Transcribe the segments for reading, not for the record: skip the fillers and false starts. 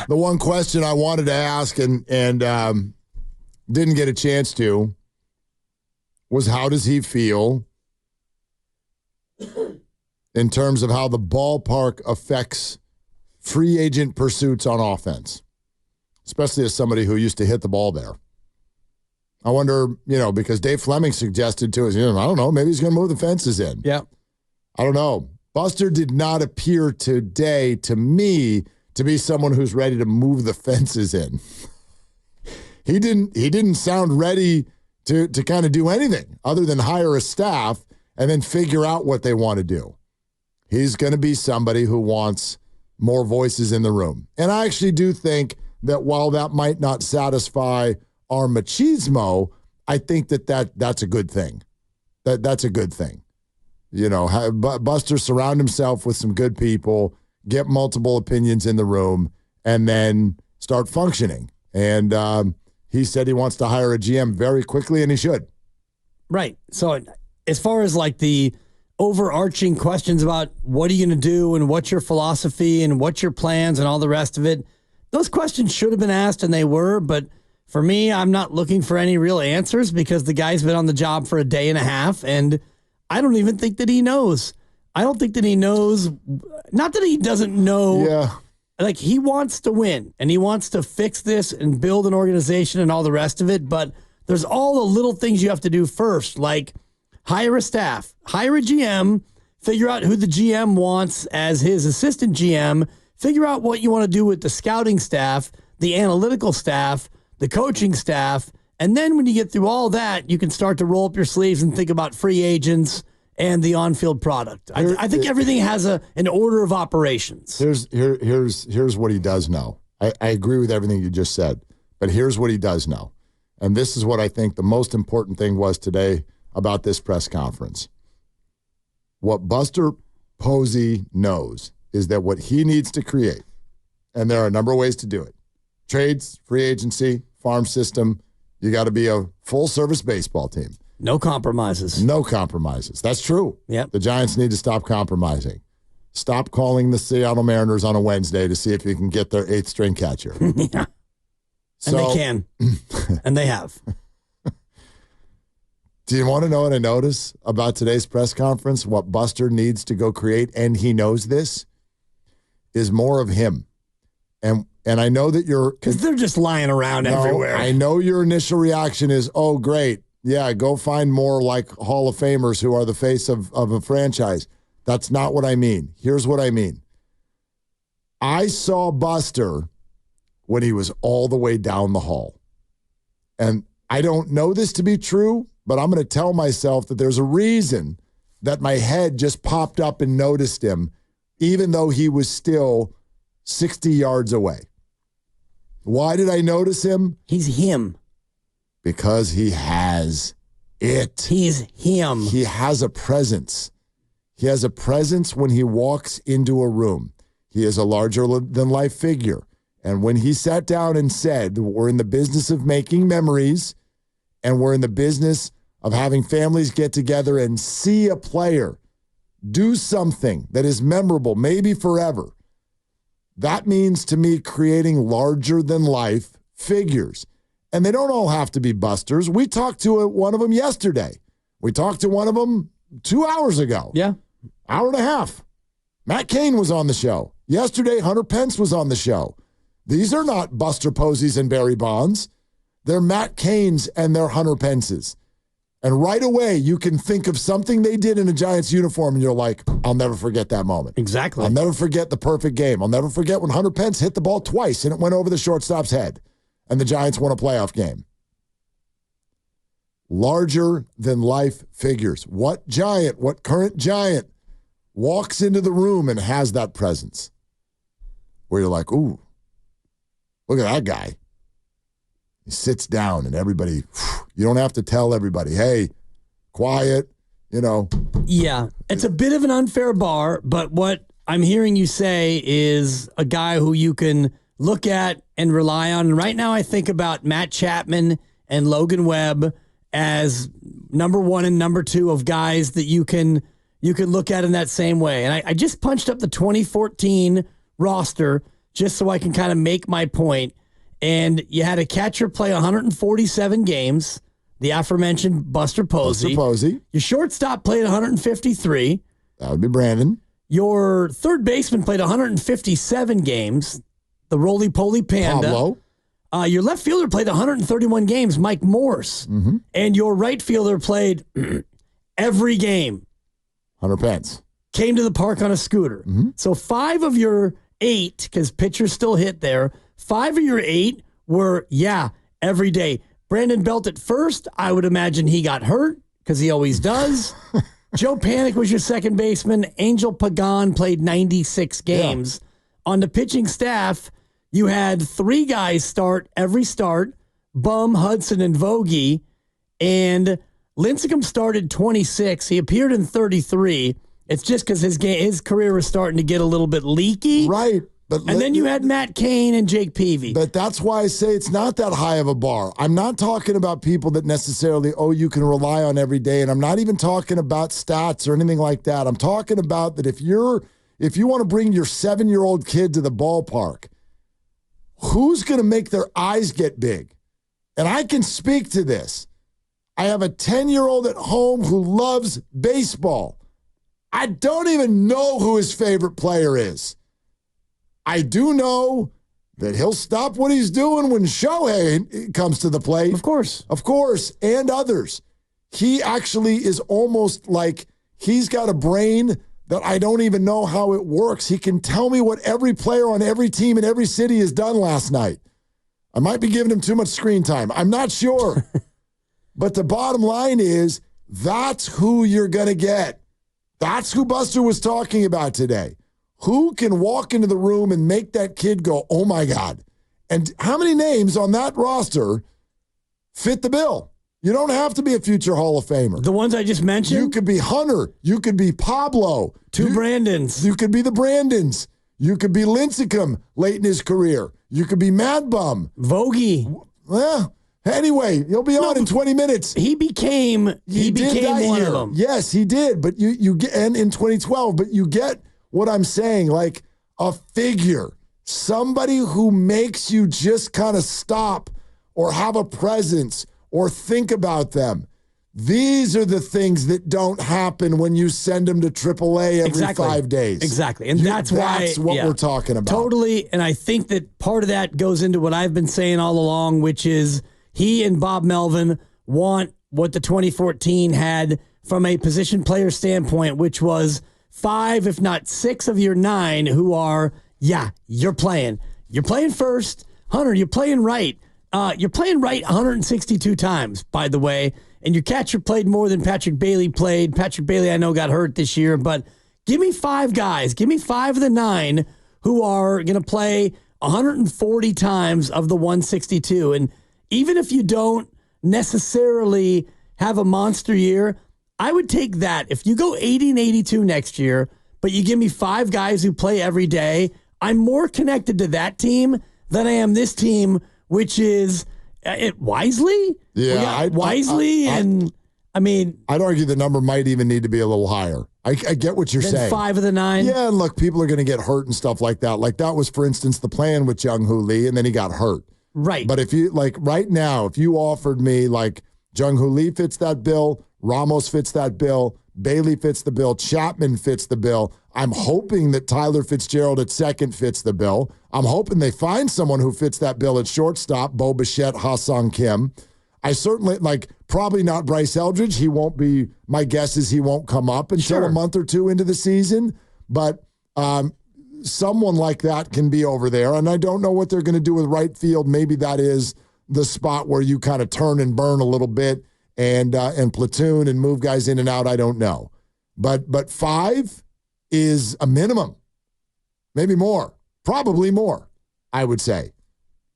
The one question I wanted to ask and didn't get a chance to was, how does he feel in terms of how the ballpark affects free agent pursuits on offense, especially as somebody who used to hit the ball there? I wonder, because Dave Fleming suggested to us, I don't know, maybe he's going to move the fences in. Yeah. I don't know. Buster did not appear today to me to be someone who's ready to move the fences in. He didn't sound ready to kind of do anything other than hire a staff and then figure out what they want to do. He's going to be somebody who wants more voices in the room. And I actually do think that while that might not satisfy our machismo, I think that's a good thing. That's a good thing. Buster surround himself with some good people, get multiple opinions in the room, and then start functioning. And he said he wants to hire a GM very quickly, and he should. Right. So as far as like the overarching questions about what are you going to do and what's your philosophy and what's your plans and all the rest of it, those questions should have been asked, and they were. But for me, I'm not looking for any real answers because the guy's been on the job for a day and a half, and I don't even think that he knows. I don't think that he knows. Not that he doesn't know. Yeah. Like, he wants to win, and he wants to fix this and build an organization and all the rest of it. But there's all the little things you have to do first, like hire a staff, hire a GM, figure out who the GM wants as his assistant GM, figure out what you want to do with the scouting staff, the analytical staff, the coaching staff. And then when you get through all that, you can start to roll up your sleeves and think about free agents and the on-field product. I think everything has an order of operations. Here's what he does know. I agree with everything you just said, but here's what he does know. And this is what I think the most important thing was today about this press conference. What Buster Posey knows is that what he needs to create, and there are a number of ways to do it, trades, free agency, farm system, you got to be a full-service baseball team. No compromises. No compromises. That's true. Yep. The Giants need to stop compromising. Stop calling the Seattle Mariners on a Wednesday to see if you can get their eighth-string catcher. Yeah. And they can. And they have. Do you want to know what I notice about today's press conference? What Buster needs to go create, and he knows this, is more of him. And I know that because they're just lying around everywhere. I know your initial reaction is, oh, great. Yeah, go find more like Hall of Famers who are the face of a franchise. That's not what I mean. Here's what I mean. I saw Buster when he was all the way down the hall. And I don't know this to be true, but I'm going to tell myself that there's a reason that my head just popped up and noticed him, even though he was still 60 yards away. Why did I notice him? He's him. Because he has it. He's him. He has a presence. He has a presence when he walks into a room. He is a larger-than-life figure. And when he sat down and said, we're in the business of making memories, and we're in the business of having families get together and see a player do something that is memorable, maybe forever, that means to me creating larger-than-life figures. And they don't all have to be Busters. We talked to one of them yesterday. We talked to one of them 2 hours ago. Yeah. Hour and a half. Matt Cain was on the show. Yesterday, Hunter Pence was on the show. These are not Buster Poseys and Barry Bonds. They're Matt Cains and they're Hunter Pences. And right away, you can think of something they did in a Giants uniform, and you're like, I'll never forget that moment. Exactly. I'll never forget the perfect game. I'll never forget when Hunter Pence hit the ball twice and it went over the shortstop's head, and the Giants won a playoff game. Larger-than-life figures. What current Giant walks into the room and has that presence? Where you're like, ooh, look at that guy. He sits down and everybody, you don't have to tell everybody, hey, quiet, Yeah, it's a bit of an unfair bar, but what I'm hearing you say is a guy who you can look at and rely on. And right now I think about Matt Chapman and Logan Webb as number one and number two of guys that you can look at in that same way. And I just punched up the 2014 roster just so I can kind of make my point. And you had a catcher play 147 games, the aforementioned Buster Posey. Your shortstop played 153. That would be Brandon. Your third baseman played 157 games, the roly-poly panda. Pablo. Your left fielder played 131 games, Mike Morse. Mm-hmm. And your right fielder played every game. Hunter Pence. Came to the park on a scooter. Mm-hmm. So 5 of your 8, because pitchers still hit there, 5 of your 8 were, every day. Brandon Belt at first, I would imagine he got hurt, because he always does. Joe Panik was your second baseman. Angel Pagan played 96 games. Yeah. On the pitching staff, you had 3 guys start every start, Bum, Hudson, and Vogie, and Lincecum started 26. He appeared in 33. It's just because his career was starting to get a little bit leaky. Right. And then you had Matt Cain and Jake Peavy. But that's why I say it's not that high of a bar. I'm not talking about people that necessarily, you can rely on every day. And I'm not even talking about stats or anything like that. I'm talking about that if you want to bring your 7-year-old kid to the ballpark, who's going to make their eyes get big? And I can speak to this. I have a 10-year-old at home who loves baseball. I don't even know who his favorite player is. I do know that he'll stop what he's doing when Shohei comes to the plate. Of course. Of course, and others. He actually is almost like he's got a brain that I don't even know how it works. He can tell me what every player on every team in every city has done last night. I might be giving him too much screen time. I'm not sure. But the bottom line is that's who you're going to get. That's who Buster was talking about today. Who can walk into the room and make that kid go, oh, my God. And how many names on that roster fit the bill? You don't have to be a future Hall of Famer. The ones I just mentioned? You could be Hunter. You could be Pablo. Brandons. You could be the Brandons. You could be Lincecum late in his career. You could be Mad Bum. Vogie. Well, anyway, he'll be on in 20 minutes. He became one of them. Yes, he did. But you get, and in 2012, but you get what I'm saying, like a figure, somebody who makes you just kind of stop or have a presence or think about them. These are the things that don't happen when you send them to AAA every 5 days. Exactly. And that's what we're talking about. Totally. And I think that part of that goes into what I've been saying all along, which is he and Bob Melvin want what the 2014 had from a position player standpoint, which was 5, if not 6 of your 9 who are, you're playing. You're playing first. Hunter, you're playing right. You're playing right 162 times, by the way. And your catcher played more than Patrick Bailey played. Patrick Bailey, I know, got hurt this year. But give me 5 guys. Give me 5 of the 9 who are going to play 140 times of the 162. And even if you don't necessarily have a monster year, I would take that. If you go 80 and 82 next year, but you give me 5 guys who play every day, I'm more connected to that team than I am this team, which is Wisely. Yeah, Wisely, I'd argue the number might even need to be a little higher. I get what you're saying. 5 of the 9. Yeah, and look, people are going to get hurt and stuff like that. Like that was, for instance, the plan with Jung-Hoo Lee, and then he got hurt. Right. But if you right now, if you offered me Jung-Hoo Lee fits that bill, Ramos fits that bill, Bailey fits the bill, Chapman fits the bill. I'm hoping that Tyler Fitzgerald at second fits the bill. I'm hoping they find someone who fits that bill at shortstop, Bo Bichette, Ha-Sung Kim. I certainly, probably not Bryce Eldridge. He won't be, my guess is he won't come up until a month or 2 into the season. But someone like that can be over there. And I don't know what they're going to do with right field. Maybe that is the spot where you kind of turn and burn a little bit and platoon and move guys in and out. I don't know. But 5 is a minimum. Maybe more. Probably more, I would say.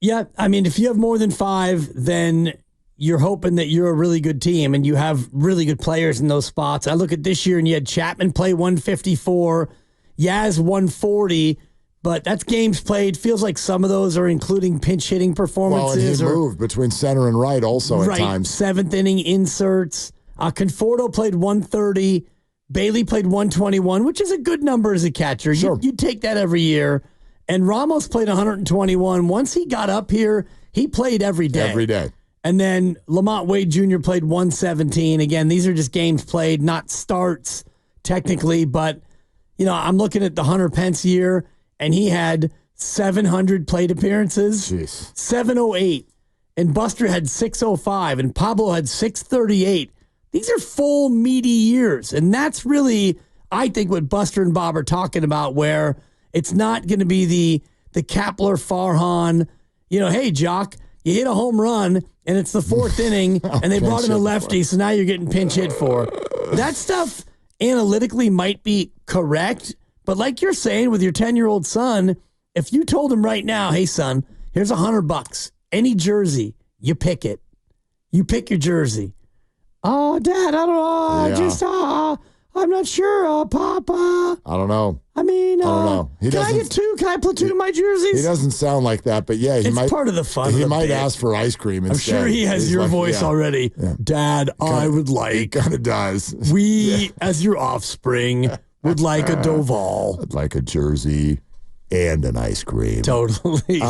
Yeah, if you have more than 5, then you're hoping that you're a really good team and you have really good players in those spots. I look at this year and you had Chapman play 154, Yaz 140, but that's games played. Feels like some of those are including pinch hitting performances. Well, and he moved between center and right also at times. 7th inning inserts. Conforto played 130. Bailey played 121, which is a good number as a catcher. Sure. You take that every year. And Ramos played 121. Once he got up here, he played every day. Every day. And then Lamont Wade Jr. played 117. Again, these are just games played, not starts technically. But, I'm looking at the Hunter Pence year, and he had 700 plate appearances, Jeez. 708. And Buster had 605, and Pablo had 638. These are full, meaty years. And that's really, I think, what Buster and Bob are talking about, where it's not going to be the Kepler Farhan, hey, Jock, you hit a home run, and it's the fourth inning, and they brought in a lefty, so now you're getting pinch hit for. That stuff analytically might be correct, but like you're saying with your 10-year-old son, if you told him right now, hey, son, here's $100, any jersey, you pick it. You pick your jersey. Oh, Dad, I don't know. I'm not sure, Papa. I don't know. I mean, I don't know. Can I get two? Can I platoon my jerseys? He doesn't sound like that, but yeah, it's part of the fun. He might ask for ice cream instead. I'm sure he has your voice already. Yeah. Dad, I would like. He kind of does. We, as your offspring, would like a Doval. I'd like a jersey and an ice cream. Totally.